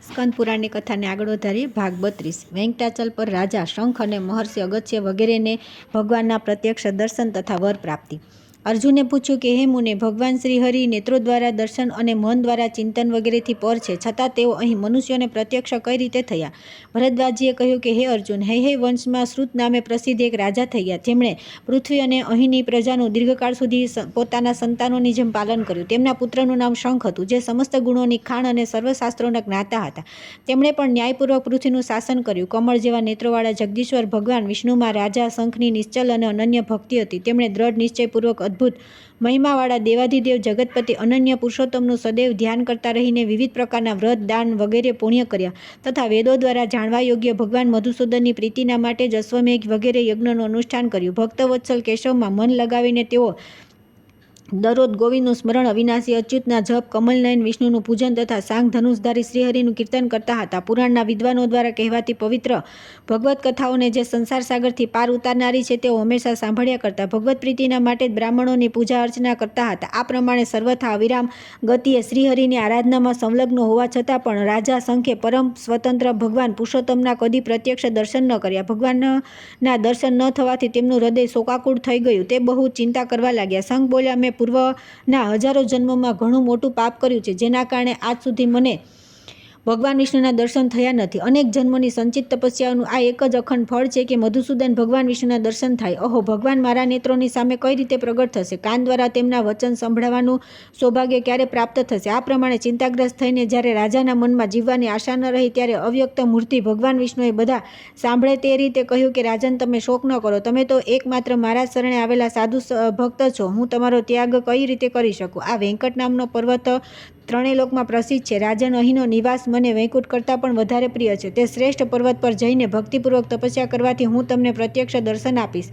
સ્કંદ પુરાણની કથાને આગળ વધારીએ. ભાગ 32. વેંકટાચલ પર રાજા શંખ અને મહર્ષિ અગસ્ત્ય વગેરેને ભગવાનના પ્રત્યક્ષ દર્શન તથા વર પ્રાપ્તિ. અર્જુને પૂછ્યું કે હે મુને, ભગવાન શ્રી હરિ નેત્રો દ્વારા દર્શન અને મન દ્વારા ચિંતન વગેરેથી પર છે, છતાં તેઓ અહીં મનુષ્યોને પ્રત્યક્ષ કઈ રીતે થયા? ભરદ્વાજીએ કહ્યું કે હે અર્જુન, હૈહય વંશમાં શ્રુત નામે પ્રસિદ્ધ એક રાજા થયા, જેમણે પૃથ્વી અને અહીંની પ્રજાનું દીર્ઘકાળ સુધી પોતાના સંતાનોની જેમ પાલન કર્યું. તેમના પુત્રનું નામ શંખ હતું, જે સમસ્ત ગુણોની ખાણ અને સર્વશાસ્ત્રોના જ્ઞાતા હતા. તેમણે પણ ન્યાયપૂર્વક પૃથ્વીનું શાસન કર્યું. કમળ જેવા નેત્રોવાળા જગદીશ્વર ભગવાન વિષ્ણુમાં રાજા શંખની નિશ્ચલ અને અનન્ય ભક્તિ હતી. તેમણે દ્રઢ નિશ્ચયપૂર્વક અદ્ભુત મહિમાવાળા દેવાધિદેવ જગતપતિ અનન્ય પુરુષોત્તમનું સદૈવ ધ્યાન કરતા રહીને વિવિધ પ્રકારના વ્રત, દાન વગેરે પુણ્ય કર્યા તથા વેદો દ્વારા જાણવા યોગ્ય ભગવાન મધુસૂદનની પ્રીતિના માટે જ અશ્વમેઘ વગેરે યજ્ઞનું અનુષ્ઠાન કર્યું. ભક્તવત્સલ કેશવમાં મન લગાવીને તેઓ દરરોજ ગોવિંદનું સ્મરણ, અવિનાશી અચ્યુતના જપ, કમલનયન વિષ્ણુનું પૂજન તથા શાંગ ધનુષધારી શ્રીહરિનું કીર્તન કરતા હતા. પુરાણના વિદ્વાનો દ્વારા કહેવાતી પવિત્ર ભગવત કથાઓને જે સંસાર સાગરથી પાર ઉતારનારી છે, તેઓ હંમેશા સાંભળ્યા કરતા. ભગવત પ્રીતિના માટે જ બ્રાહ્મણોની પૂજા અર્ચના કરતા હતા. આ પ્રમાણે સર્વથા અવિરામ ગતિએ શ્રીહરિની આરાધનામાં સંલગ્ન હોવા છતાં પણ રાજા શંખે પરમ સ્વતંત્ર ભગવાન પુરુષોત્તમના કદી પ્રત્યક્ષ દર્શન ન કર્યા. ભગવાનના દર્શન ન થવાથી તેમનું હૃદય શોકાકુળ થઈ ગયું. તે બહુ ચિંતા કરવા લાગ્યા. શંખ બોલ્યા, મેં પૂર્વના હજારો જન્મોમાં ઘણું મોટું પાપ કર્યું છે, જેના કારણે આજ સુધી મને ભગવાન વિષ્ણુના દર્શન થયા નથી. અનેક જન્મોની સંચિત તપસ્યાઓનું આ એક જ અખંડ ફળ છે કે મધુસૂદન ભગવાન વિષ્ણુના દર્શન થાય. અહો, ભગવાન મારા નેત્રોની સામે કઈ રીતે પ્રગટ થશે? કાન દ્વારા તેમના વચન સંભળાવવાનું સૌભાગ્ય ક્યારે પ્રાપ્ત થશે? આ પ્રમાણે ચિંતાગ્રસ્ત થઈને જ્યારે રાજાના મનમાં જીવવાની આશા ન રહી, ત્યારે અવ્યક્ત મૂર્તિ ભગવાન વિષ્ણુએ બધા સાંભળે તે રીતે કહ્યું કે રાજન, તમે શોક ન કરો. તમે તો એકમાત્ર મારા શરણે આવેલા સાધુ ભક્ત છો. હું તમારો ત્યાગ કઈ રીતે કરી શકું? આ વેંકટ નામનો પર્વત ત્રણેય લોકમાં પ્રસિદ્ધ છે. રાજન, અહીંનો નિવાસ મને વૈકુંઠ કરતાં પણ વધારે પ્રિય છે. તે શ્રેષ્ઠ પર્વત પર જઈને ભક્તિપૂર્વક તપસ્યા કરવાથી હું તમને પ્રત્યક્ષ દર્શન આપીશ.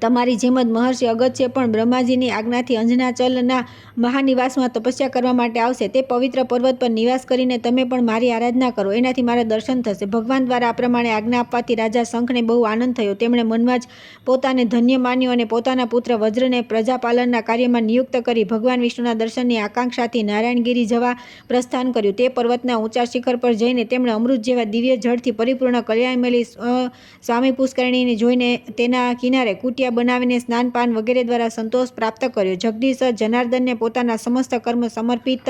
તમારી જેમ જ મહર્ષિ અગસ્ત્ય પણ બ્રહ્માજીની આજ્ઞાથી અંજનાચલના મહાનિવાસમાં તપસ્યા કરવા માટે આવશે. તે પવિત્ર પર્વત પર નિવાસ કરીને તમે પણ મારી આરાધના કરો, એનાથી મારા દર્શન થશે. ભગવાન દ્વારા આ પ્રમાણે આજ્ઞા આપવાથી રાજા શંખને બહુ આનંદ થયો. તેમણે મનમાં જ પોતાને ધન્ય માન્યો અને પોતાના પુત્ર વજ્રને પ્રજાપાલનના કાર્યમાં નિયુક્ત કરી ભગવાન વિષ્ણુના દર્શનની આકાંક્ષાથી નારાયણગીરી જવા પ્રસ્થાન કર્યું. તે પર્વતના ઊંચા શિખર પર જઈને તેમણે અમૃત જેવા દિવ્ય જળથી પરિપૂર્ણ કલ્યાણમેલી સ્વામી પુષ્કરિણીને જોઈને તેના કિનારે કુટિયા બનાવીને સ્નાનપાન વગેરે દ્વારા સંતોષ પ્રાપ્ત કર્યો. જગદીશ જનાર્દનને પોતાના સમસ્ત કર્મ સમર્પિત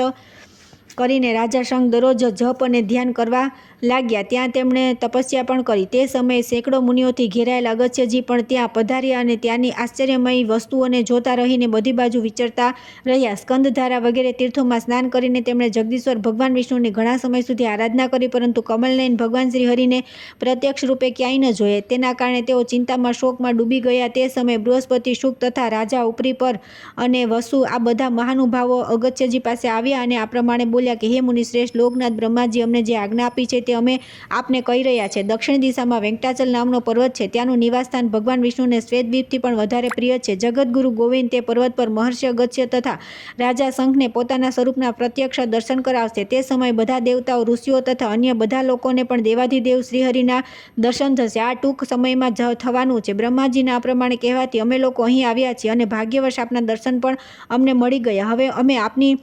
કરીને રાજા શંખ દરરોજ જપ અને ધ્યાન કરવા લાગ્યા. ત્યાં તેમણે તપસ્યા પણ કરી. તે સમયે સેંકડો મુનિઓથી ઘેરાયેલા અગસ્ત્યજી પણ ત્યાં પધાર્યા અને ત્યાંની આશ્ચર્યમયી વસ્તુઓને જોતા રહીને બધી બાજુ વિચરતા રહ્યા. સ્કંદધારા વગેરે તીર્થોમાં સ્નાન કરીને તેમણે જગદીશ્વર ભગવાન વિષ્ણુની ઘણા સમય સુધી આરાધના કરી, પરંતુ કમલનયન ભગવાન શ્રી હરિને પ્રત્યક્ષ રૂપે ક્યાંય ન જોયે. તેના કારણે તેઓ ચિંતામાં, શોકમાં ડૂબી ગયા. તે સમયે બૃહસ્પતિ, શુક તથા રાજા ઉપરી પર અને વસુ આ બધા મહાનુભાવો અગસ્ત્યજી પાસે આવ્યા અને આ પ્રમાણે બોલ્યા કે હે મુનિ શ્રેષ્ઠ, લોકનાથ બ્રહ્માજી અમને જે આજ્ઞા આપી છે તે અમે આપને કહી રહ્યા છે. દક્ષિણ દિશામાં વેંકટાચલ નામનો પર્વત છે. ત્યાંનું નિવાસસ્થાન ભગવાન વિષ્ણુને શ્વેતદ્વીપથી પણ વધારે પ્રિય છે. જગતગુરુ ગોવિંદ તે પર્વત પર મહર્ષિ અગસ્ત્ય તથા રાજા શંખને પોતાના સ્વરૂપના પ્રત્યક્ષ દર્શન કરાવશે. તે સમયે બધા દેવતાઓ, ઋષિઓ તથા અન્ય બધા લોકોને પણ દેવાધિદેવ શ્રીહરિના દર્શન થશે. આ ટૂંક સમયમાં થવાનું છે. બ્રહ્માજીના આ પ્રમાણે કહેવાથી અમે લોકો અહીં આવ્યા છીએ અને ભાગ્યવશ આપના દર્શન પણ અમને મળી ગયા. હવે અમે આપની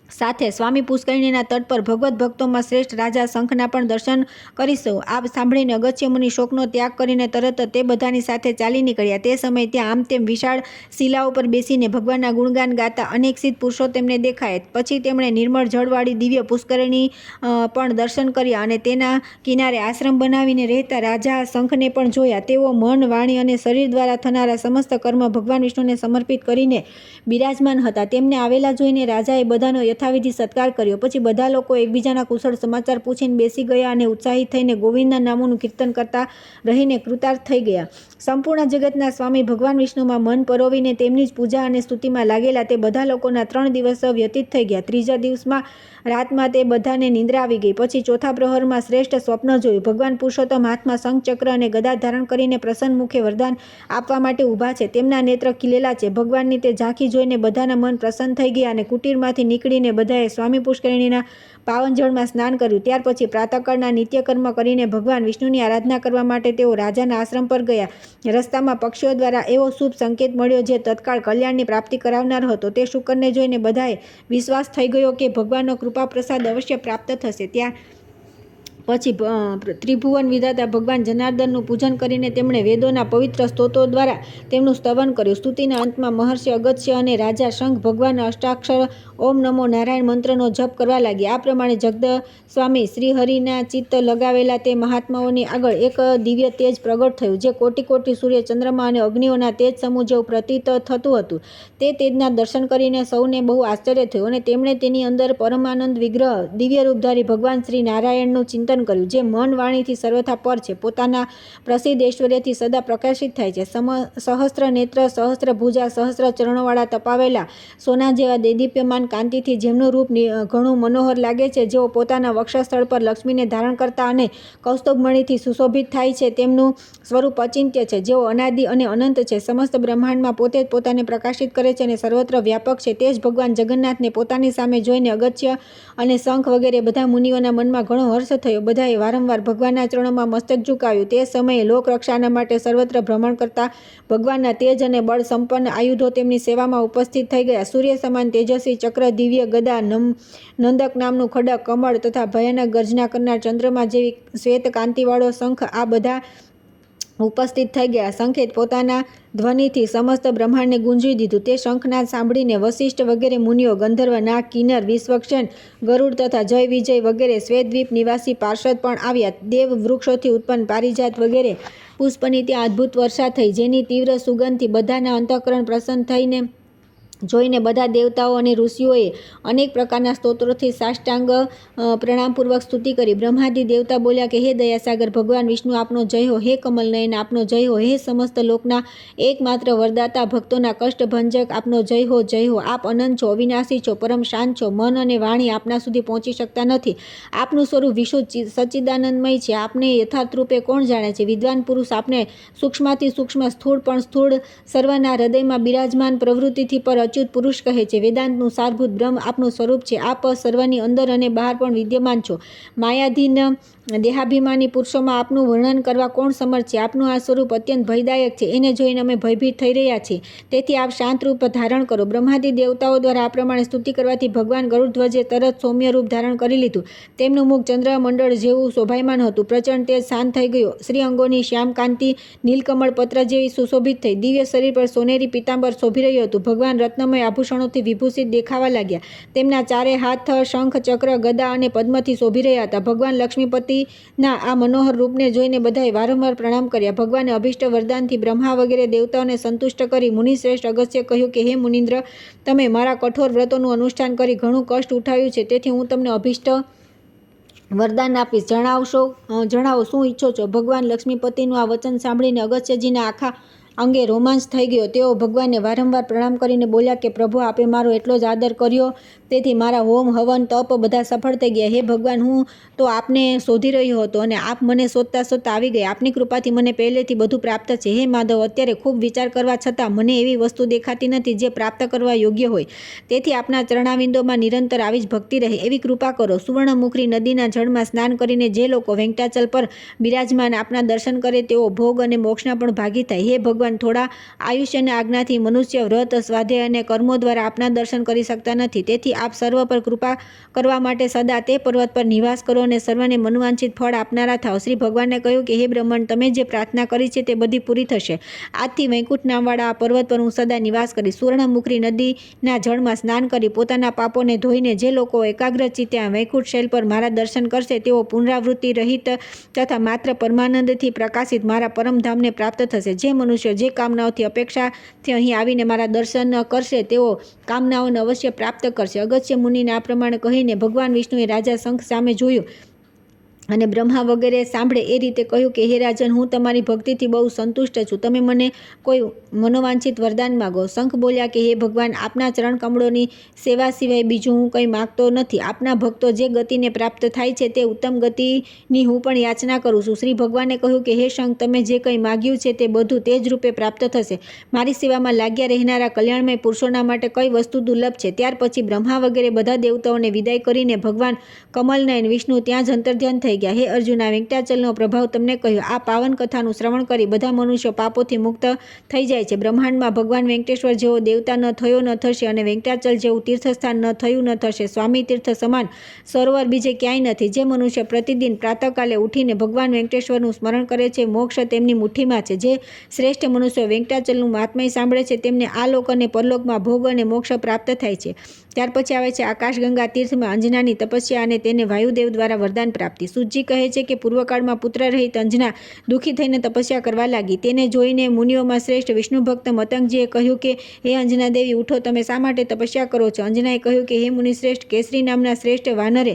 સાથે સ્વામી પુષ્કરિણીના તટ પર ભગવત ભક્તોમાં શ્રેષ્ઠ રાજા શંખના પણ દર્શન કરીશું. આ સાંભળીને અગસ્ત્ય મુનિ શોકનો ત્યાગ કરીને તરત તે બધાની સાથે ચાલી નીકળ્યા. તે સમયે ત્યાં આમ તેમ વિશાળ શિલાઓ પર બેસીને ભગવાનના ગુણગાન ગાતા અનેક સિદ્ધ પુરુષો તેમને દેખાયા. પછી તેમણે નિર્મળ જળવાળી દિવ્ય પુષ્કરિણી પણ દર્શન કર્યા અને તેના કિનારે આશ્રમ બનાવીને રહેતા રાજા શંખને પણ જોયા. તેઓ મન, વાણી અને શરીર દ્વારા થનારા સમસ્ત કર્મ ભગવાન વિષ્ણુને સમર્પિત કરીને બિરાજમાન હતા. તેમને આવેલા જોઈને રાજાએ બધાનો યથાવિધિ સત્કાર કર્યો. પછી બધા લોકો એકબીજાના કુશળ સમાચાર પૂછીને બેસી ગયા અને ઉત્સાહિત થઈને ગોવિંદના નામોનું કીર્તન કરતા રહીને કૃતાર્થ થઈ ગયા. સંપૂર્ણ જગતના સ્વામી ભગવાન વિષ્ણુમાં મન પરોવીને તેમની જ પૂજા અને સ્તુતિમાં લાગેલા તે બધા લોકોના 3 દિવસ વ્યતીત થઈ ગયા. ત્રીજા દિવસમાં રાતમાં તે બધાને નિંદ્રા આવી ગઈ. પછી ચોથા પ્રહરમાં શ્રેષ્ઠ સ્વપ્ન જોયું. ભગવાન પુરુષોત્તમ હાથમાં શંખ, ચક્ર અને ગદા ધારણ કરીને પ્રસન્ન મુખે વરદાન આપવા માટે ઊભા છે. તેમના નેત્ર ખીલેલા છે. ભગવાનની તે ઝાંખી જોઈને બધાના મન પ્રસન્ન થઈ ગયા અને કુટીરમાંથી નીકળીને જોઈને બધાએ સ્વામી પુષ્કરિણીના પાવન જળમાં સ્નાન કર્યું. ત્યાર પછી પ્રાતઃકાળના નિત્યકર્મ કરીને ભગવાન વિષ્ણુની આરાધના કરવા માટે તેઓ રાજાના આશ્રમ પર ગયા. રસ્તામાં પક્ષીઓ દ્વારા એવો શુભ સંકેત મળ્યો જે તત્કાળ કલ્યાણની પ્રાપ્તિ કરાવનાર હતો. તે શુકરને જોઈને બધાએ વિશ્વાસ થઈ ગયો કે ભગવાનનો કૃપા પ્રસાદ અવશ્ય પ્રાપ્ત થશે. ત્યાં પછી ત્રિભુવન વિધાતા ભગવાન જનાર્દનનું પૂજન કરીને તેમણે વેદોના પવિત્ર સ્તોત્રો દ્વારા તેમનું સ્તવન કર્યું. સ્તુતિના અંતમાં મહર્ષિ અગસ્ત્ય અને રાજા શંખ ભગવાનના અષ્ટાક્ષર ઓમ નમો નારાયણ મંત્રનો જપ કરવા લાગ્યા. આ પ્રમાણે જગદસ્વામી શ્રીહરિના ચિત્ત લગાવેલા તે મહાત્માઓની આગળ એક દિવ્ય તેજ પ્રગટ થયું, જે કોટી કોટી સૂર્ય, ચંદ્રમા અને અગ્નિઓના તેજ સમૂહ જેવું પ્રતીત થતું હતું. તે તેજના દર્શન કરીને સૌને બહુ આશ્ચર્ય થયું અને તેમણે તેની અંદર પરમાનંદ વિગ્રહ દિવ્ય રૂપધારી ભગવાન શ્રી નારાયણનું ચિંતન કર્યું, જે મન વાણીથી સર્વથા પર છે, પોતાના પ્રસિદ્ધ ઐશ્વર્યથી સદા પ્રકાશિત થાય છે. સહસ્ત્ર નેત્ર, સહસ્ત્ર ભુજા, સહસ્ત્ર ચરણોવાળા, તપાવેલા સોના જેવા દેદીપ્યમાન કાંતિથી જેમનું રૂપ ઘણું મનોહર લાગે છે, જેઓ પોતાના વક્ષસ્થળ પર લક્ષ્મીને ધારણ કરતા અને કૌસ્તુભમણીથી સુશોભિત થાય છે, તેમનું સ્વરૂપ અચિંત્ય છે, જેઓ અનાદિ અને અનંત છે, સમસ્ત બ્રહ્માંડમાં પોતે જ પોતાને પ્રકાશિત કરે છે અને સર્વત્ર વ્યાપક છે. તે જ ભગવાન જગન્નાથને પોતાની સામે જોઈને અગત્ય અને શંખ વગેરે બધા મુનિઓના મનમાં ઘણો હર્ષ થયો. બધાએ વારંવાર ભગવાનના ચરણોમાં મસ્તક ઝુકાવ્યું. તે સમયે લોકરક્ષાના માટે સર્વત્ર ભ્રમણ કરતા ભગવાનના તેજ અને બળ સંપન્ન આયુધો તેમની સેવામાં ઉપસ્થિત થઈ ગયા. સૂર્ય સમાન તેજસ્વી ચક્ર, દિવ્ય ગદા, નંદક નામનું ખડક, કમળ તથા ભયાનક ગર્જના કરનાર ચંદ્રમા જેવી શ્વેત કાંતિવાળો શંખ આ બધા ઉપસ્થિત થઈ ગયા. શંખે પોતાના ધ્વનિથી સમસ્ત બ્રહ્માંડને ગુંજવી દીધું. તે શંખનાદ સાંભળીને વશિષ્ઠ વગેરે મુનિઓ, ગંધર્વ, નાગ, કિન્નર, વિશ્વક્ષેન, ગરુડ તથા જય વિજય વગેરે શ્વેતદ્વીપ નિવાસી પાર્ષદ પણ આવ્યા. દેવ વૃક્ષોથી ઉત્પન્ન પારિજાત વગેરે પુષ્પની ત્યાં અદ્ભુત વર્ષા થઈ, જેની તીવ્ર સુગંધથી બધાના અંતઃકરણ પ્રસન્ન થઈને જોઈને બધા દેવતાઓ અને ઋષિઓએ અનેક પ્રકારના સ્તોત્રોથી સાષ્ટાંગ પ્રણામપૂર્વક સ્તુતિ કરી. બ્રહ્માદિ દેવતા બોલ્યા કે હે દયાસાગર ભગવાન વિષ્ણુ, આપનો જય હો. હે કમલનયન, આપનો જય હો. હે સમસ્ત લોકના એકમાત્ર વરદાતા, ભક્તોના કષ્ટભંજક, આપનો જય હો, જય હો. આપ અનંત છો, અવિનાશી છો, પરમ શાંત છો. મન અને વાણી આપના સુધી પહોંચી શકતા નથી. આપનું સ્વરૂપ વિશુદ્ધ સચ્ચિદાનંદમય છે. આપને યથાર્થ રૂપે કોણ જાણે છે? વિદ્વાન પુરુષ આપને સૂક્ષ્માથી સૂક્ષ્મ, સ્થૂળ પણ સ્થૂળ, સર્વના હૃદયમાં બિરાજમાન, પ્રવૃત્તિથી પર અચ્યુત પુરુષ કહે છે. વેદાંતનું સારભૂત બ્રહ્મ આપનું સ્વરૂપ છે. આપ સર્વની અંદર અને બહાર પણ વિદ્યમાન છો. માયાધીન દેહાભિમાની પુરુષોમાં આપનું વર્ણન કરવા કોણ સમર્થ છે? આપનું આ સ્વરૂપ અત્યંત ભયદાયક છે. એને જોઈને અમે ભયભીત થઈ રહ્યા છીએ. તેથી આપ શાંત રૂપ ધારણ કરો. બ્રહ્માદિ દેવતાઓ દ્વારા આ પ્રમાણે સ્તુતિ કરવાથી ભગવાન ગરુડધ્વજે તરત સૌમ્ય રૂપ ધારણ કરી લીધું. તેમનું મુખ ચંદ્રમંડળ જેવું શોભાયમાન હતું. પ્રચંડ તેજ શાંત થઈ ગયો. શ્રી અંગોની શ્યામ કાંતિ નીલકમળ પત્ર જેવી સુશોભિત થઈ. દિવ્ય શરીર પર સોનેરી પીતાંબર શોભી રહ્યું હતું. ભગવાન રત્નમય આભૂષણોથી વિભૂષિત દેખાવા લાગ્યા. તેમના ચારે હાથ શંખ, ચક્ર, ગદા અને પદ્મથી શોભી રહ્યા હતા. ભગવાન લક્ષ્મીપતિના આ મનોહર રૂપને જોઈને બધાએ વારંવાર પ્રણામ કર્યા. ભગવાને અભિષ્ટ વરદાનથી બ્રહ્મા વગેરે દેવતાઓને સંતુષ્ટ કરી મુનિશ્રેષ્ઠ અગસ્ત્ય કહ્યું કે હે મુનિન્દ્ર, તમે મારા કઠોર વ્રતોનું અનુષ્ઠાન કરી ઘણું કષ્ટ ઉઠાવ્યું છે, તેથી હું તમને અભિષ્ટ વરદાન આપીશ. જણાવો શું ઈચ્છો છો? ભગવાન લક્ષ્મીપતિનું આ વચન સાંભળીને અગસ્ત્યજીના આખા અંગે રોમાંચ થઈ ગયો. તેઓ ભગવાનને વારંવાર પ્રણામ કરીને બોલ્યા કે પ્રભુ, આપે મારો એટલો જ આદર કર્યો, તેથી મારા હોમ, હવન, તપ બધા સફળ થઈ ગયા. હે ભગવાન, હું તો આપને શોધી રહ્યો હતો અને આપ મને શોધતા શોધતા આવી ગયા. આપની કૃપાથી મને પહેલેથી બધું પ્રાપ્ત છે. હે માધવ, અત્યારે ખૂબ વિચાર કરવા છતાં મને એવી વસ્તુ દેખાતી નથી જે પ્રાપ્ત કરવા યોગ્ય હોય. તેથી આપના ચરણાવિંદોમાં નિરંતર આવી જ ભક્તિ રહે એવી કૃપા કરો. સુવર્ણમુખી નદીના જળમાં સ્નાન કરીને જે લોકો વેંકટાચલ પર બિરાજમાન આપના દર્શન કરે તેઓ ભોગ અને મોક્ષના પણ ભાગી થાય. હે ભગવાન, થોડા આયુષ્યના આજ્ઞાથી મનુષ્ય વ્રત, સ્વાધ્યાય અને કર્મો દ્વારા આપના દર્શન કરી શકતા નથી. તેથી આપ સર્વ પર કૃપા કરવા માટે સદા તે પર્વત પર નિવાસ કરો અને સર્વને મનોવાંછિત ફળ આપનારા થાઓ. શ્રી ભગવાને કહ્યું કે હે બ્રહ્મણ, તમે જે પ્રાર્થના કરી છે તે બધી પૂરી થશે. આજથી વૈકુંઠ નામવાળા આ પર્વત પર હું સદા નિવાસ કરીશ. સુવર્ણમુખી નદીના જળમાં સ્નાન કરી પોતાના પાપોને ધોઈને જે લોકો એકાગ્રચિત્તે વૈકુંઠ શૈલ પર મારા દર્શન કરશે તેઓ પુનરાવૃત્તિ રહિત તથા માત્ર પરમાનંદથી પ્રકાશિત મારા પરમધામને પ્રાપ્ત થશે. જે મનુષ્ય જે કામનાઓથી અપેક્ષાથી અહીં આવીને મારા દર્શન કરશે તેઓ કામનાઓને અવશ્ય પ્રાપ્ત કરશે. અગસ્ત્ય મુનિને આ પ્રમાણે કહીને ભગવાન વિષ્ણુએ રાજા શંખ સામે જોયું અને બ્રહ્મા વગેરે સાંભળે એ રીતે કહ્યું કે હે રાજન, હું તમારી ભક્તિથી બહુ સંતુષ્ટ છું, તમે મને કોઈ મનોવાંછિત વરદાન માગો. શંખ બોલ્યા કે હે ભગવાન, આપના ચરણ કમળોની સેવા સિવાય બીજું હું કંઈ માગતો નથી. આપના ભક્તો જે ગતિને પ્રાપ્ત થાય છે તે ઉત્તમ ગતિની હું પણ યાચના કરું છું. શ્રી ભગવાને કહ્યું કે હે શંખ, તમે જે કંઈ માગ્યું છે તે બધું તે જ રૂપે પ્રાપ્ત થશે. મારી સેવામાં લાગ્યા રહેનારા કલ્યાણમય પુરુષોના માટે કઈ વસ્તુ દુર્લભ છે. ત્યાર પછી બ્રહ્મા વગેરે બધા દેવતાઓને વિદાય કરીને ભગવાન કમલનયન વિષ્ણુ ત્યાં જ અંતર્ધ્યાન થઈ ગયા. હે અર્જુન, આ વેંકટાચલનો પ્રભાવ તમને કહ્યો. આ પાવન કથાનું શ્રવણ કરી બધા મનુષ્યો પાપોથી મુક્ત થઈ જાય છે. બ્રહ્માંડમાં ભગવાન વેંકટેશ્વર જેવો દેવતા ન થયો ન થશે, અને વેંકટાચલ જેવું તીર્થસ્થાન ન થયું ન થશે. સ્વામી તીર્થ સમાન સરોવર બીજે ક્યાંય નથી. જે મનુષ્ય પ્રતિદિન પ્રાતઃકાલે ઉઠીને ભગવાન વેંકટેશ્વરનું સ્મરણ કરે છે, મોક્ષ તેમની મુઠ્ઠીમાં છે. જે શ્રેષ્ઠ મનુષ્યો વેંકટાચલનું મહાત્મય સાંભળે છે તેમને આ લોક અને પરલોકમાં ભોગ અને મોક્ષ પ્રાપ્ત થાય છે. ત્યાર પછી આવે છે આકાશગંગા તીર્થમાં અંજનાની તપસ્યા અને તેને વાયુદેવ દ્વારા વરદાન પ્રાપ્તિ. સુજી કહે છે કે પૂર્વકાળમાં પુત્ર રહિત અંજના દુઃખી થઈને તપસ્યા કરવા લાગી. તેને જોઈને મુનિઓમાં શ્રેષ્ઠ વિષ્ણુ ભક્ત મતંગજીએ કહ્યું કે હે અંજના દેવી, ઉઠો, તમે શા માટે તપસ્યા કરો છો? અંજનાએ કહ્યું કે હે મુનિશ્રેષ્ઠ, કેસરી નામના શ્રેષ્ઠ વાનરે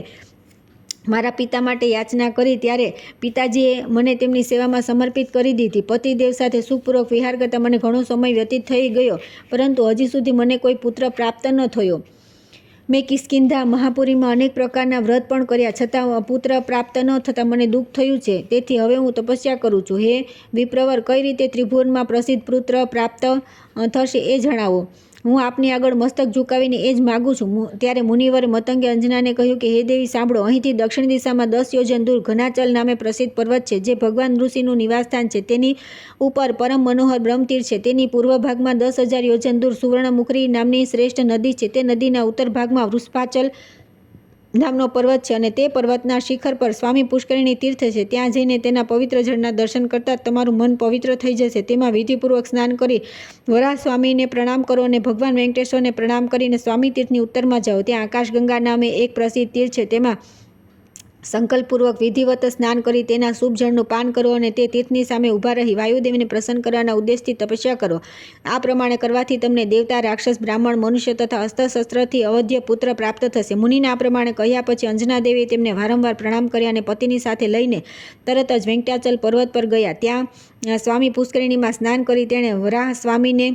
મારા પિતા માટે યાચના કરી, ત્યારે પિતાજીએ મને તેમની સેવામાં સમર્પિત કરી દીધી. પતિદેવ સાથે સુખપૂર્વક વિહાર કરતા મને ઘણો સમય વ્યતીત થઈ ગયો, પરંતુ હજી સુધી મને કોઈ પુત્ર પ્રાપ્ત ન થયો. મેં કિષ્કિંધા મહાપુરીમાં અનેક પ્રકારના વ્રત પણ કર્યા, છતાં પુત્ર પ્રાપ્ત ન થતાં મને દુઃખ થયું છે. તેથી હવે હું તપસ્યા કરું છું. હે વિપ્રવર, કઈ રીતે ત્રિભુવનમાં પ્રસિદ્ધ પુત્ર પ્રાપ્ત થશે એ જણાવો. હું આપની આગળ મસ્તક ઝુકાવીને એ જ માગું છું. ત્યારે મુનિવર મતંગે અંજનાને કહ્યું કે હે દેવી, સાંભળો. અહીંથી દક્ષિણ દિશામાં 10 યોજન દૂર ઘનાચલ નામે પ્રસિદ્ધ પર્વત છે, જે ભગવાન ઋષિનું નિવાસસ્થાન છે. તેની ઉપર પરમ મનોહર બ્રહ્મતીર્થ છે. તેની પૂર્વ ભાગમાં 10,000 યોજન દૂર સુવર્ણમુખરી નામની શ્રેષ્ઠ નદી છે. તે નદીના ઉત્તર ભાગમાં વૃષભાચલ નામનો પર્વત છે, અને તે પર્વતના શિખર પર સ્વામી પુષ્કરિણી તીર્થ છે. ત્યાં જઈને તેના પવિત્ર જળના દર્શન કરતાં તમારું મન પવિત્ર થઈ જશે. તેમાં વિધિપૂર્વક સ્નાન કરી વરાહ સ્વામીને પ્રણામ કરો અને ભગવાન વેંકટેશ્વરને પ્રણામ કરીને સ્વામી તીર્થની ઉત્તરમાં જાઓ. ત્યાં આકાશગંગા નામે એક પ્રસિદ્ધ તીર્થ છે. તેમાં સંકલ્પપૂર્વક વિધિવત સ્નાન કરી તેના શુભ જળનું પાન કરો અને તે તીર્થની સામે ઊભા રહી વાયુદેવને પ્રસન્ન કરવાના ઉદ્દેશથી તપસ્યા કરો. આ પ્રમાણે કરવાથી તમને દેવતા, રાક્ષસ, બ્રાહ્મણ, મનુષ્ય તથા અસ્ત્ર-શસ્ત્રથી અવધ્ય પુત્ર પ્રાપ્ત થશે. મુનિને આ પ્રમાણે કહ્યા પછી અંજનાદેવીએ તેમને વારંવાર પ્રણામ કર્યા અને પતિની સાથે લઈને તરત જ વેંકટાચલ પર્વત પર ગયા. ત્યાં સ્વામી પુષ્કરિણીમાં સ્નાન કરી તેણે વરાહ સ્વામીને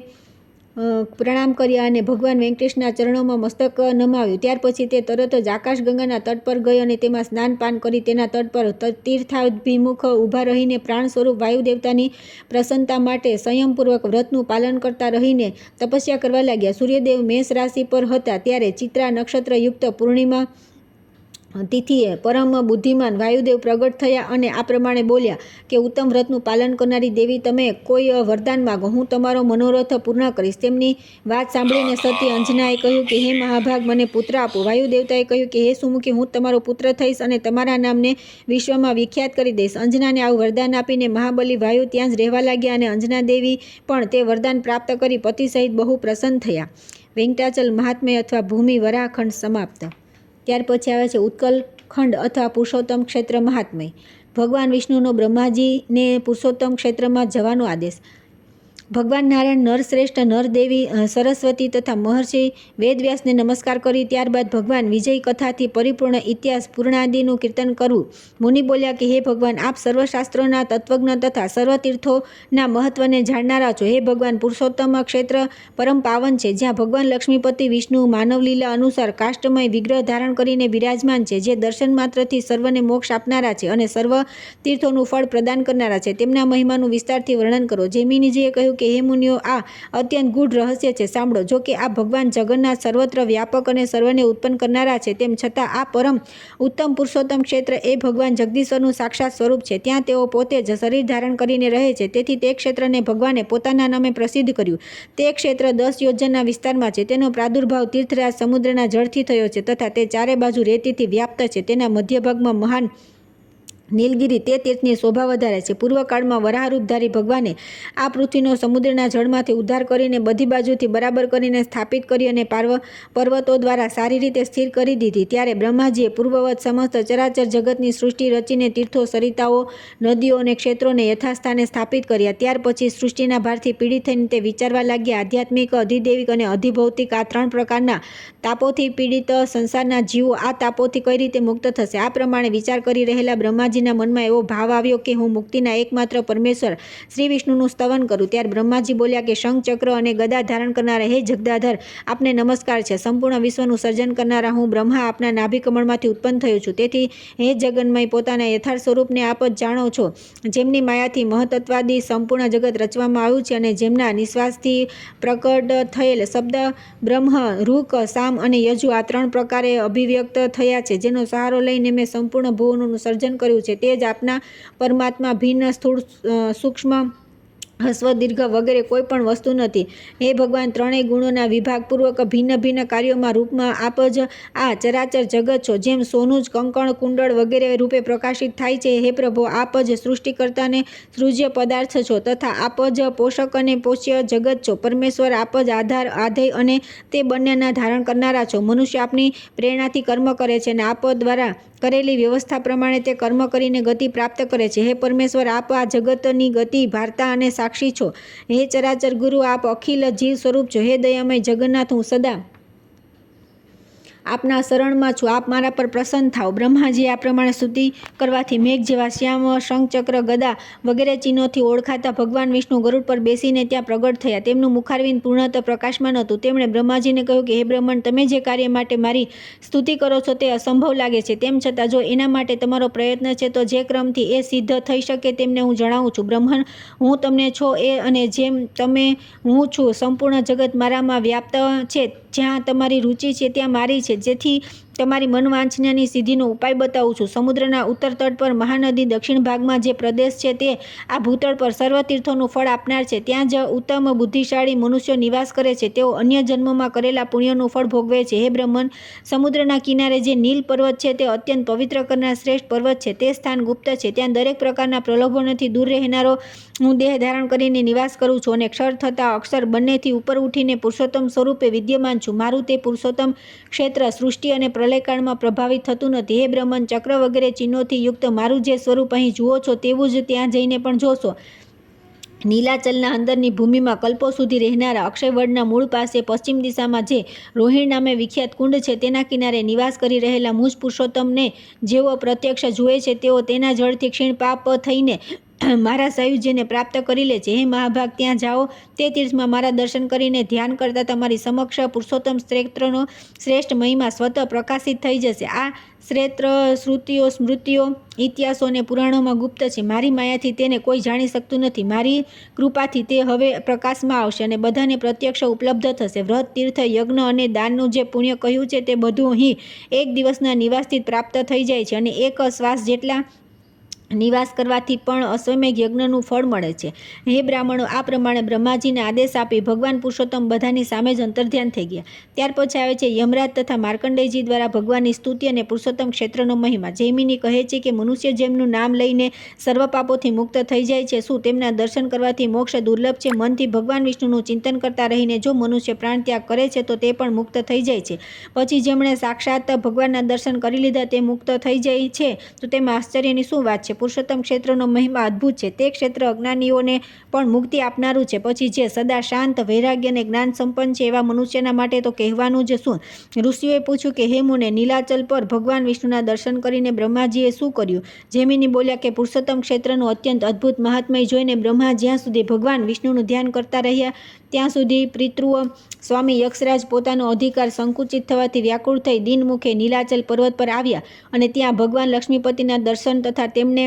પ્રણામ કર્યા અને ભગવાન વેંકટેશના ચરણોમાં મસ્તક નમાવ્યું. ત્યાર પછી તે તરત જ આકાશગંગાના તટ પર ગઈ અને તેમાં સ્નાન પાન કરી તેના તટ પર તીર્થાભિમુખ ઊભા રહીને પ્રાણ સ્વરૂપ વાયુદેવતાની પ્રસન્નતા માટે સંયમપૂર્વક વ્રતનું પાલન કરતા રહીને તપસ્યા કરવા લાગ્યા. સૂર્યદેવ મેષ રાશિ પર હતા ત્યારે ચિત્રા નક્ષત્રયુક્ત પૂર્ણિમા તિથિએ પરમ બુદ્ધિમાન વાયુદેવ પ્રગટ થયા અને આ પ્રમાણે બોલ્યા કે ઉત્તમ વ્રતનું પાલન કરનારી દેવી, તમે કોઈ વરદાન માગો, હું તમારો મનોરથ પૂર્ણ કરીશ. તેમની વાત સાંભળીને સતી અંજનાએ કહ્યું કે હે મહાભાગ, મને પુત્ર આપો. વાયુદેવતાએ કહ્યું કે હે સુમુખી, હું તમારો પુત્ર થઈશ અને તમારા નામને વિશ્વમાં વિખ્યાત કરી દઈશ. અંજનાને આવું વરદાન આપીને મહાબલી વાયુ ત્યાં જ રહેવા લાગ્યા અને અંજના દેવી પણ તે વરદાન પ્રાપ્ત કરી પતિ સહિત બહુ પ્રસન્ન થયા. વેંકટાચલ મહાત્મ્ય અથવા ભૂમિ વરાહખંડ સમાપ્ત. ત્યાર પછી આવે છે ઉત્કલખંડ અથવા પુરુષોત્તમ ક્ષેત્ર મહાત્મ્ય. ભગવાન વિષ્ણુનો બ્રહ્માજીને પુરુષોત્તમ ક્ષેત્રમાં જવાનો આદેશ. ભગવાન નારાયણ નરશ્રેષ્ઠ નરદેવી સરસ્વતી તથા મહર્ષિ વેદવ્યાસને નમસ્કાર કરી ત્યારબાદ ભગવાન વિજય કથાથી પરિપૂર્ણ ઇતિહાસ પૂર્ણાદિનું કીર્તન કરવું. મુનિ બોલ્યા કે હે ભગવાન, આપ સર્વશાસ્ત્રોના તત્વજ્ઞ તથા સર્વ તીર્થોના મહત્વને જાણનારા છો. હે ભગવાન, પુરુષોત્તમ ક્ષેત્ર પરમ પાવન છે, જ્યાં ભગવાન લક્ષ્મીપતિ વિષ્ણુ માનવલીલા અનુસાર કાષ્ટમય વિગ્રહ ધારણ કરીને બિરાજમાન છે, જે દર્શન માત્રથી સર્વને મોક્ષ આપનારા છે અને સર્વ તીર્થોનું ફળ પ્રદાન કરનારા છે. તેમના મહિમાનું વિસ્તારથી વર્ણન કરો. જૈમિનીજીએ કહ્યું કે હે મુનિઓ, આ અત્યંત ગૂઢ રહસ્ય છે, સાંભળો. જો કે આ ભગવાન જગન્નાથ સર્વત્ર વ્યાપક અને સર્વને ઉત્પન્ન કરનારા છે, તેમ છતાં આ પરમ ઉત્તમ પુરુષોત્તમ ક્ષેત્ર એ ભગવાન જગદીશ્વરનું સાક્ષાત સ્વરૂપ છે. ત્યાં તેઓ પોતે જ શરીર ધારણ કરીને રહે છે. તેથી તે ક્ષેત્રને ભગવાને પોતાના નામે પ્રસિદ્ધ કર્યું. તે ક્ષેત્ર 10 યોજનના વિસ્તારમાં છે. તેનો પ્રાદુર્ભાવ તીર્થરાજ સમુદ્રના જળથી થયો છે તથા તે ચારે બાજુ રેતીથી વ્યાપ્ત છે. તેના મધ્ય ભાગમાં મહાન નીલગિરી તે તીર્થની શોભા વધારે છે. પૂર્વકાળમાં વરાહરૂપધારી ભગવાને આ પૃથ્વીનો સમુદ્રના જળમાંથી ઉદ્ધાર કરીને બધી બાજુથી બરાબર કરીને સ્થાપિત કરી અને પર્વતો દ્વારા સારી રીતે સ્થિર કરી દીધી. ત્યારે બ્રહ્માજીએ પૂર્વવત સમસ્ત ચરાચર જગતની સૃષ્ટિ રચીને તીર્થો, સરિતાઓ, નદીઓ અને ક્ષેત્રોને યથાસ્થાને સ્થાપિત કર્યા. ત્યાર પછી સૃષ્ટિના ભારથી પીડિત થઈને તે વિચારવા લાગ્યા. આધ્યાત્મિક, અધિદૈવિક અને અધિભૌતિક આ 3 પ્રકારના તાપોથી પીડિત સંસારના જીવો આ તાપોથી કઈ રીતે મુક્ત થશે? આ પ્રમાણે વિચાર કરી રહેલા બ્રહ્માજી ના મનમાં એવો ભાવ આવ્યો કે હું મુક્તિના એકમાત્ર પરમેશ્વર શ્રી વિષ્ણુનું સ્તવન કરું. ત્યારે બ્રહ્માજી બોલ્યા કે શંખ, ચક્ર અને ગદા ધારણ કરનારા હે જગદાધર, આપને નમસ્કાર છે. સંપૂર્ણ વિશ્વનું સર્જન કરનારા હું બ્રહ્મા આપના નાભી કમળમાંથી ઉત્પન્ન થયો છું. તેથી હે જગન્મય, પોતાના યથાર્થ સ્વરૂપને આપ જ જાણો છો, જેમની માયાથી મહતત્વાદી સંપૂર્ણ જગત રચવામાં આવ્યું છે અને જેમના નિશ્વાસથી પ્રકટ થયેલ શબ્દ બ્રહ્મ, રૂક, સામ અને યજુ આ 3 પ્રકારે અભિવ્યક્ત થયા છે. જેનો સહારો લઈને મેં સંપૂર્ણ ભુવનોનું સર્જન કર્યું છે. તે જ આપના પરમાત્મા, ભિન્ન, સ્થૂળ, સૂક્ષ્મ, હસ્વ, દીર્ઘ વગેરે કોઈ પણ વસ્તુ નથી. હે ભગવાન, 3 ગુણોના વિભાગપૂર્વક ભિન્ન ભિન્ન કાર્યોમાં રૂપમાં આપ જ આ ચરાચર જગત છો. જેમ સોનું જ કંકણ, કુંડળ વગેરે રૂપે પ્રકાશિત થાય છે, હે પ્રભુ, આપ જ સૃષ્ટિકર્તા અને સૃજ્ય પદાર્થ છો તથા આપ જ પોષક અને પોષ્ય જગત છો. પરમેશ્વર, આપ જ આધાર, આધેય અને તે બંનેના ધારણ કરનારા છો. મનુષ્ય આપની પ્રેરણાથી કર્મ કરે છે અને આપ દ્વારા કરેલી વ્યવસ્થા પ્રમાણે તે કર્મ કરીને ગતિ પ્રાપ્ત કરે છે. હે પરમેશ્વર, આપ આ જગતની ગતિ, ભારતા અને સાક્ષી છો. હે ચરાચર ગુરુ, આપ અખિલ જીવ સ્વરૂપ છો. હે દયામય જગન્નાથ, હું સદા આપના શરણમાં છું. આપ મારા પર પ્રસન્ન થાઓ. બ્રહ્માજીએ આ પ્રમાણે સ્તુતિ કરવાથી મેઘ જેવા શ્યામ, શંખ, ચક્ર, ગદા વગેરે ચિહ્નોથી ઓળખાતા ભગવાન વિષ્ણુ ગરુડ પર બેસીને ત્યાં પ્રગટ થયા. તેમનું મુખારવિંદ પૂર્ણતઃ પ્રકાશમાન હતું. તેમણે બ્રહ્માજીને કહ્યું કે હે બ્રહ્મણ, તમે જે કાર્ય માટે મારી સ્તુતિ કરો છો તે અસંભવ લાગે છે. તેમ છતાં જો એના માટે તમારો પ્રયત્ન છે તો જે ક્રમથી એ સિદ્ધ થઈ શકે તેમને હું જણાવું છું. બ્રહ્મણ, હું તમને છો એ અને જેમ તમે હું છું. સંપૂર્ણ જગત મારામાં વ્યાપ્ત છે. જ્યાં તમારી રુચિ છે ત્યાં મારી છે. જેથી તમારી મનવાંછનાની સિદ્ધિનો ઉપાય બતાવું છું. સમુદ્રના ઉત્તર તટ પર મહાનદી દક્ષિણ ભાગમાં જે પ્રદેશ છે તે આ ભૂતળ પર સર્વ તીર્થોનું ફળ આપનાર છે. ત્યાં જ ઉત્તમ બુદ્ધિશાળી મનુષ્યો નિવાસ કરે છે. તેઓ અન્ય જન્મોમાં કરેલા પુણ્યનું ફળ ભોગવે છે. હે બ્રહ્મન, સમુદ્રના કિનારે જે નીલ પર્વત છે તે અત્યંત પવિત્ર કરનાર શ્રેષ્ઠ પર્વત છે. તે સ્થાન ગુપ્ત છે. ત્યાં દરેક પ્રકારના પ્રલોભનોથી દૂર રહેનારો હું દેહ ધારણ કરીને નિવાસ કરું છું અને ક્ષર થતા અક્ષર બંનેથી ઉપર ઉઠીને પુરુષોત્તમ સ્વરૂપે વિદ્યમાન છું. મારું તે પુરુષોત્તમ ક્ષેત્ર સૃષ્ટિ અને પ્રલયકાળમાં પ્રભાવિત થતું નથી. હે બ્રહ્મન, ચક્ર વગેરે ચિહ્નોથી યુક્ત મારું જે સ્વરૂપ અહીં જુઓ છો તેવું જ ત્યાં જઈને પણ જોશો. નીલાચલના અંદરની ભૂમિમાં કલ્પો સુધી રહેનારા અક્ષયવડના મૂળ પાસે પશ્ચિમ દિશામાં જે રોહિણ નામે વિખ્યાત કુંડ છે તેના કિનારે નિવાસ કરી રહેલા મુજ પુરુષોત્તમને જેઓ પ્રત્યક્ષ જુએ છે તેઓ તેના જળથી ક્ષીણ પાપ થઈને મારા સાયુજ્યને પ્રાપ્ત કરી લે છે. હે મહાભાગ, ત્યાં જાઓ. તે તીર્થમાં મારા દર્શન કરીને ધ્યાન કરતા તમારી સમક્ષ પુરુષોત્તમ ક્ષેત્રનો શ્રેષ્ઠ મહિમા સ્વતઃ પ્રકાશિત થઈ જશે. આ ક્ષેત્ર શ્રુતિઓ, સ્મૃતિઓ, ઇતિહાસો અને પુરાણોમાં ગુપ્ત છે. મારી માયાથી તેને કોઈ જાણી શકતું નથી. મારી કૃપાથી તે હવે પ્રકાશમાં આવશે અને બધાને પ્રત્યક્ષ ઉપલબ્ધ થશે. વ્રત, તીર્થ, યજ્ઞ અને દાનનું જે પુણ્ય કહ્યું છે તે બધું અહીં એક દિવસના નિવાસથી પ્રાપ્ત થઈ જાય છે અને એક શ્વાસ જેટલા નિવાસ કરવાથી પણ અશ્વમેઘ યજ્ઞનું ફળ મળે છે. હે બ્રાહ્મણો, આ પ્રમાણે બ્રહ્માજીને આદેશ આપી ભગવાન પુરુષોત્તમ બધાની સામે જ અંતર્ધ્યાન થઈ ગયા. ત્યાર પછી આવે છે યમરાજ તથા માર્કંડેયજી દ્વારા ભગવાનની સ્તુતિ અને પુરુષોત્તમ ક્ષેત્રનો મહિમા. જૈમિની કહે છે કે મનુષ્ય જેમનું નામ લઈને સર્વ પાપોથી મુક્ત થઈ જાય છે, શું તેમના દર્શન કરવાથી મોક્ષ દુર્લભ છે? મનથી ભગવાન વિષ્ણુનું ચિંતન કરતા રહીને જો મનુષ્ય પ્રાણ ત્યાગ કરે છે તો તે પણ મુક્ત થઈ જાય છે. પછી જેમણે સાક્ષાત ભગવાનના દર્શન કરી લીધા તે મુક્ત થઈ જાય છે તો તેમાં આશ્ચર્યની શું વાત છે? પુરુષોત્તમ ક્ષેત્રનો મહિમા અદ્ભુત છે. તે ક્ષેત્ર અજ્ઞાનીઓને પણ મુક્તિ આપનારું છે. પછી જે સદા શાંત, વૈરાગ્ય અને જ્ઞાન સંપન્ન છે એવા મનુષ્યના માટે તો કહેવાનું જ શું. ઋષિઓએ પૂછ્યું કે હે મુને, નીલાચલ પર ભગવાન વિષ્ણુના દર્શન કરીને બ્રહ્માજીએ શું કર્યું? જૈમિની બોલ્યા કે પુરુષોત્તમ ક્ષેત્રનું અત્યંત અદ્ભુત મહાત્મય જોઈને બ્રહ્મા જ્યાં સુધી ભગવાન વિષ્ણુનું ધ્યાન કરતા રહ્યા ત્યાં સુધી પિતૃઓ સ્વામી યક્ષરાજ પોતાનો અધિકાર સંકુચિત થવાથી વ્યાકુળ થઈ દિનમુખે નીલાચલ પર્વત પર આવ્યા અને ત્યાં ભગવાન લક્ષ્મીપતિના દર્શન તથા તેમને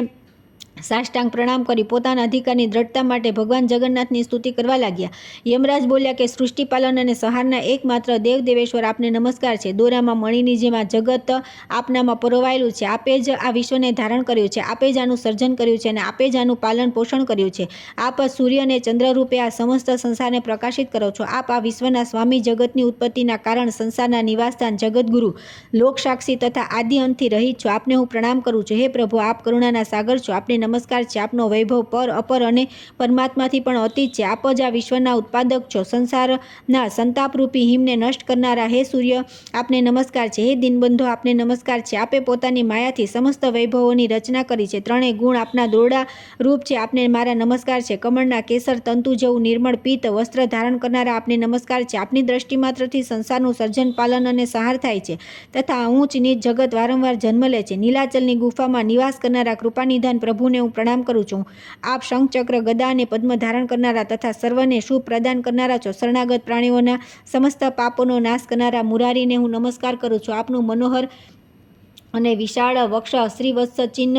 સાષ્ટાંગ પ્રણામ કરી પોતાના અધિકારની દ્રઢતા માટે ભગવાન જગન્નાથની સ્તુતિ કરવા લાગ્યા. યમરાજ બોલ્યા કે સૃષ્ટિપાલન અને સંહારના એકમાત્ર દેવ દેવેશ્વર આપને નમસ્કાર છે. દોરામાં મણીની જેમ આ જગત આપનામાં પરોવાયેલું છે. આપે જ આ વિશ્વને ધારણ કર્યું છે. આપે જ આનું સર્જન કર્યું છે અને આપે જ આનું પાલન પોષણ કર્યું છે. આપ સૂર્ય અને ચંદ્ર રૂપે આ સમસ્ત સંસારને પ્રકાશિત કરો છો. આપ આ વિશ્વના સ્વામી, જગતની ઉત્પત્તિના કારણ, સંસારના નિવાસસ્થાન, જગતગુરુ, લોકસાક્ષી તથા આદિ અંતથી રહિત છો. આપને હું પ્રણામ કરું છું. હે પ્રભુ, આપ કરુણાના સાગર છો. આપને નમસ્કાર છે. આપનો વૈભવ પર, અપર અને પરમાત્માથી પણ અતીત છે. આપ જ આ વિશ્વના ઉત્પાદક છો. સંસારના સંતાપરૂપી હિમને નષ્ટ કરનારા હે સૂર્ય, આપને નમસ્કાર છે. હે દીનબંધો, આપને નમસ્કાર છે. આપે પોતાની માયાથી સમસ્ત વૈભવોની રચના કરી છે. ત્રણેય ગુણ આપના દોરડા રૂપ છે. આપને મારા નમસ્કાર છે. કમળના કેસર તંતુ જેવું નિર્મળ પિત્ત વસ્ત્ર ધારણ કરનારા આપને નમસ્કાર છે. આપની દ્રષ્ટિ માત્રથી સંસારનું સર્જન, પાલન અને સંહાર થાય છે તથા ઊંચ નીચ જગત વારંવાર જન્મ લે છે. નીલાચલની ગુફામાં નિવાસ કરનારા કૃપાનિધાન પ્રભુને હું પ્રણામ કરું છું. આપ શંખ, ચક્ર, ગદા અને પદ્મ ધારણ કરનારા તથા સર્વને શુભ પ્રદાન કરનારા છો. શરણાગત પ્રાણીઓના સમસ્ત પાપોનો નાશ કરનારા મુરારીને હું નમસ્કાર કરું છું. આપનું મનોહર અને વિશાળ વક્ષ શ્રીવત્સ ચિહ્ન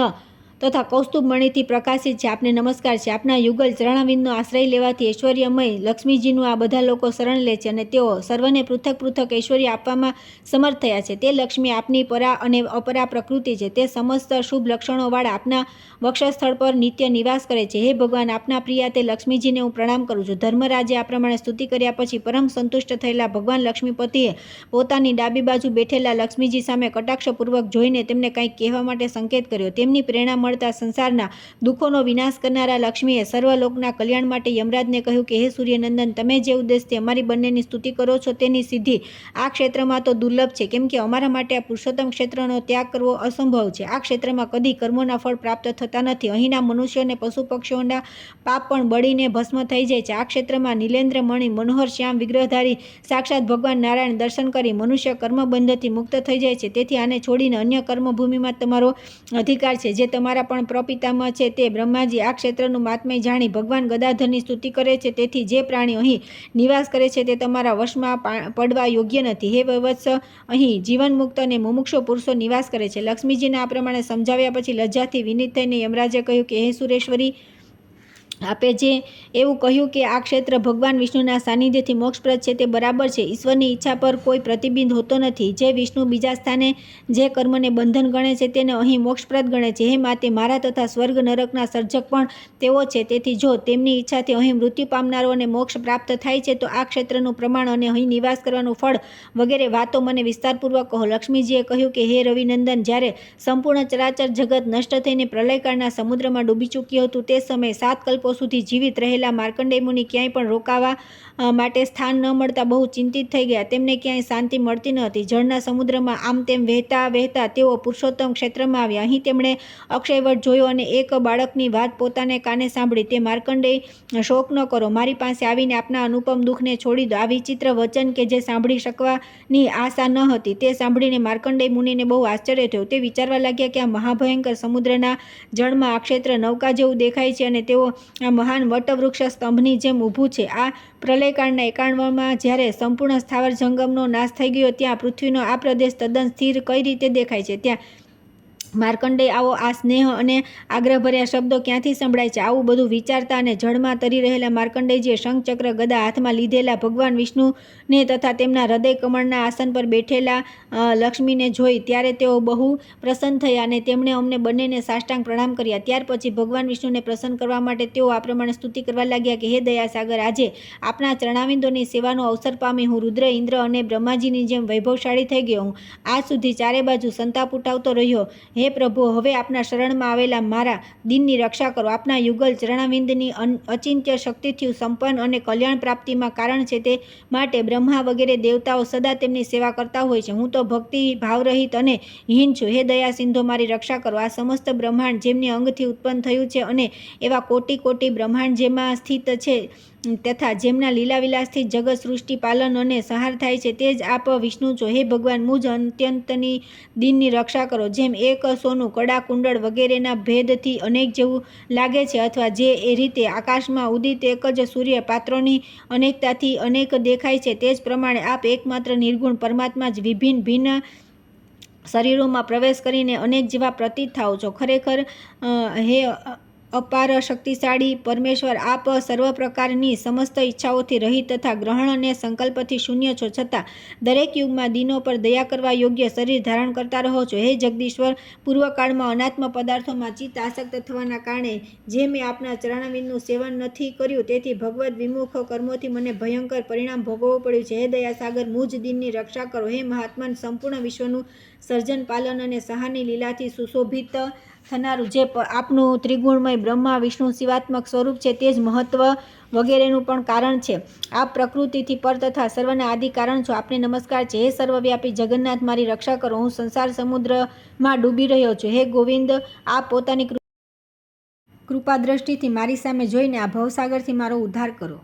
તથા કૌસ્તુભ મણીથી પ્રકાશિત છે. આપને નમસ્કાર છે. આપના યુગલ ચરણાવિંદનો આશ્રય લેવાથી ઐશ્વર્યમય લક્ષ્મીજીનું આ બધા લોકો શરણ લે છે અને તેઓ સર્વને પૃથક પૃથક ઐશ્વર્ય આપવામાં સમર્થ થયા છે. તે લક્ષ્મી આપની પરા અને અપરા પ્રકૃતિ છે. તે સમસ્ત શુભ લક્ષણોવાળા આપના વક્ષસ્થળ પર નિત્ય નિવાસ કરે છે. હે ભગવાન, આપના પ્રિયા તે લક્ષ્મીજીને હું પ્રણામ કરું છું. ધર્મરાજે આ પ્રમાણે સ્તુતિ કર્યા પછી પરમ સંતુષ્ટ થયેલા ભગવાન લક્ષ્મીપતિએ પોતાની ડાબી બાજુ બેઠેલા લક્ષ્મીજી સામે કટાક્ષપૂર્વક જોઈને તેમને કંઈક કહેવા માટે સંકેત કર્યો. તેમની પ્રેરણા મળતા સંસારના દુઃખોનો વિનાશ કરનારા લક્ષ્મીએ સર્વલોકના કલ્યાણ માટે યમરાજને કહ્યું કે હે સૂર્યનંદન, તમે જે ઉદ્દેશથી અમારી બંનેની સ્તુતિ કરો છો તેની સિદ્ધિ આ ક્ષેત્રમાં તો દુર્લભ છે, કેમ કે અમારા માટે આ પુરુષોત્તમ ક્ષેત્રનો ત્યાગ કરવો અસંભવ છે. આ ક્ષેત્રમાં કદી કર્મોના ફળ પ્રાપ્ત થતા નથી. અહીંના મનુષ્યો અને પશુ પક્ષીઓના પાપ પણ બળીને ભસ્મ થઈ જાય છે. આ ક્ષેત્રમાં નીલેન્દ્ર મણિ મનોહર શ્યામ વિગ્રહધારી સાક્ષાત ભગવાન નારાયણ દર્શન કરી મનુષ્ય કર્મબંધથી મુક્ત થઈ જાય છે. તેથી આને છોડીને અન્ય કર્મભૂમિમાં તમારો અધિકાર છે, જે તમારા પણ પ્રપિતામહ છે તે બ્રહ્માજી. આ ક્ષેત્રનું મહાત્મ્ય જાણી ભગવાન ગદાધરની સ્તુતિ કરે છે. તેથી જે પ્રાણી અહીં નિવાસ કરે છે તે તમારા વશમાં પડવા યોગ્ય નથી. હે વત્સ, અહીં જીવનમુક્ત અને મુમુક્ષુ પુરુષો નિવાસ કરે છે. લક્ષ્મીજીને આ પ્રમાણે સમજાવ્યા પછી લજ્જાથી વિનીત થઈને યમરાજે કહ્યું કે હે સુરેશ્વરી, આપે જે એવું કહ્યું કે આ ક્ષેત્ર ભગવાન વિષ્ણુના સાનિધ્યથી મોક્ષપ્રદ છે તે બરાબર છે. ઈશ્વરની ઈચ્છા પર કોઈ પ્રતિબંધ હોતો નથી. જે વિષ્ણુ બીજા સ્થાને જે કર્મને બંધન ગણે છે તેને અહીં મોક્ષપ્રદ ગણે છે. હે માતે, મારા તથા સ્વર્ગ નરકના સર્જક પણ તેઓ છે. તેથી જો તેમની ઈચ્છાથી અહીં મૃત્યુ પામનારોને મોક્ષ પ્રાપ્ત થાય છે તો આ ક્ષેત્રનું પ્રમાણ અને અહીં નિવાસ કરવાનું ફળ વગેરે વાતો મને વિસ્તારપૂર્વક કહો. લક્ષ્મીજીએ કહ્યું કે હે રવિનંદન, જ્યારે સંપૂર્ણ ચરાચર જગત નષ્ટ થઈને પ્રલયકાળના સમુદ્રમાં ડૂબી ચૂક્યું હતું તે સમયે 7 કલ્પો સુધી જીવિત રહેલા માર્કંડેય મુનિ ક્યાંય પણ રોકાવા માટે સ્થાન ન મળતા બહુ ચિંતિત થઈ ગયા. તેમને ક્યાંય શાંતિ મળતી ન હતી. જળના સમુદ્રમાં આમ તેમ વહેતા વહેતા તેઓ પુરુષોત્તમ ક્ષેત્રમાં આવ્યા. અહીં તેમણે અક્ષયવટ જોયો અને એક બાળકની વાત પોતાને કાને સાંભળી. તે માર્કંડેય, શોક ન કરો. મારી પાસે આવીને આપના અનુપમ દુઃખને છોડી દો. આ વિચિત્ર વચન કે જે સાંભળી શકવાની આશા ન હતી તે સાંભળીને માર્કંડેય મુનિને બહુ આશ્ચર્ય થયું. તે વિચારવા લાગ્યા કે આ મહાભયંકર સમુદ્રના જળમાં આ ક્ષેત્ર નૌકા જેવું દેખાય છે અને તેઓ આ મહાન વટવૃક્ષ સ્તંભની જેમ ઊભું છે. આ પ્રલયકાળના 51માં જ્યારે સંપૂર્ણ સ્થાવર જંગમનો નાશ થઈ ગયો ત્યાં પૃથ્વીનો આ પ્રદેશ તદ્દન સ્થિર કઈ રીતે દેખાય છે? ત્યાં માર્કંડેય, આવો આ સ્નેહ અને આગ્રહભર્યા શબ્દો ક્યાંથી સંભળાય છે? આવું બધું વિચારતા અને જળમાં તરી રહેલા માર્કંડેયજીએ શંખ, ચક્ર, ગદા હાથમાં લીધેલા ભગવાન વિષ્ણુને તથા તેમના હૃદય કમળના આસન પર બેઠેલા લક્ષ્મીને જોઈ ત્યારે તેઓ બહુ પ્રસન્ન થયા અને તેમણે અમને બંનેને સાષ્ટાંગ પ્રણામ કર્યા. ત્યાર પછી ભગવાન વિષ્ણુને પ્રસન્ન કરવા માટે તેઓ આ પ્રમાણે સ્તુતિ કરવા લાગ્યા કે હે દયાસાગર, આજે આપના ચરણાવિંદોની સેવાનો અવસર પામી હું રુદ્ર, ઇન્દ્ર અને બ્રહ્માજીની જેમ વૈભવશાળી થઈ ગયો. હું આજ સુધી ચારે બાજુ સંતાપ ઉઠાવતો રહ્યો. હે પ્રભુ, હવે આપના શરણમાં આવેલા મારા દિનની રક્ષા કરો. આપના યુગલ ચરણાવિંદની અચિંત્ય શક્તિથી સંપન્ન અને કલ્યાણ પ્રાપ્તિમાં કારણ છે. તે માટે બ્રહ્મા વગેરે દેવતાઓ સદા તેમની સેવા કરતા હોય છે. હું તો ભક્તિ ભાવરહિત અને હીન છું. હે દયા સિંધો, મારી રક્ષા કરો. આ સમસ્ત બ્રહ્માંડ જેમની અંગથી ઉત્પન્ન થયું છે અને એવા કોટી કોટી બ્રહ્માંડ જેમાં સ્થિત છે તથા જેમના લીલાવિલાસથી જગત સૃષ્ટિ, પાલન અને સંહાર થાય છે તે જ આપ વિષ્ણુ છો. હે ભગવાન, મુજ અત્યંતની દિનની રક્ષા કરો. જેમ એક સોનું, કડા, કુંડળ વગેરેના ભેદથી અનેક જેવું લાગે છે અથવા જે એ રીતે આકાશમાં ઉદિત એક જ સૂર્ય પાત્રોની અનેકતાથી અનેક દેખાય છે તે જ પ્રમાણે આપ એકમાત્ર નિર્ગુણ પરમાત્મા જ વિભિન્ન ભિન્ન શરીરોમાં પ્રવેશ કરીને અનેક જેવા પ્રતીત થાઓ છો. ખરેખર હે અપાર શક્તિશાળી પરમેશ્વર, આપ સર્વ પ્રકારની સમસ્ત ઈચ્છાઓથી રહિત તથા ગ્રહણ અને સંકલ્પથી શૂન્ય છો, છતાં દરેક યુગમાં દિનો પર દયા કરવા યોગ્ય શરીર ધારણ કરતા રહો છો. હે જગદીશ્વર, પૂર્વકાળમાં અનાત્મ પદાર્થોમાં ચિત્ત આસક્ત થવાના કારણે જે મેં આપના ચરણારવિંદનું સેવન નથી કર્યું, તેથી ભગવદ્ વિમુખ કર્મોથી મને ભયંકર પરિણામ ભોગવવું પડ્યું છે. હે દયાસાગર, મુજ દિનની રક્ષા કરો. હે મહાત્મન, સંપૂર્ણ વિશ્વનું સર્જન, પાલન અને સહારની લીલાથી સુશોભિત થનારું જે આપનું ત્રિગુણમય બ્રહ્મા વિષ્ણુ શિવાત્મક સ્વરૂપ છે, તે જ મહત્વ વગેરેનું પણ કારણ છે. આપ પ્રકૃતિથી પર તથા સર્વના આદિ કારણ છો. આપને નમસ્કાર છે. હે સર્વવ્યાપી જગન્નાથ, મારી રક્ષા કરો. હું સંસાર સમુદ્રમાં ડૂબી રહ્યો છું. હે ગોવિંદ, આપ પોતાની કૃપા દ્રષ્ટિથી મારી સામે જોઈને આ ભવસાગરથી મારો ઉદ્ધાર કરો.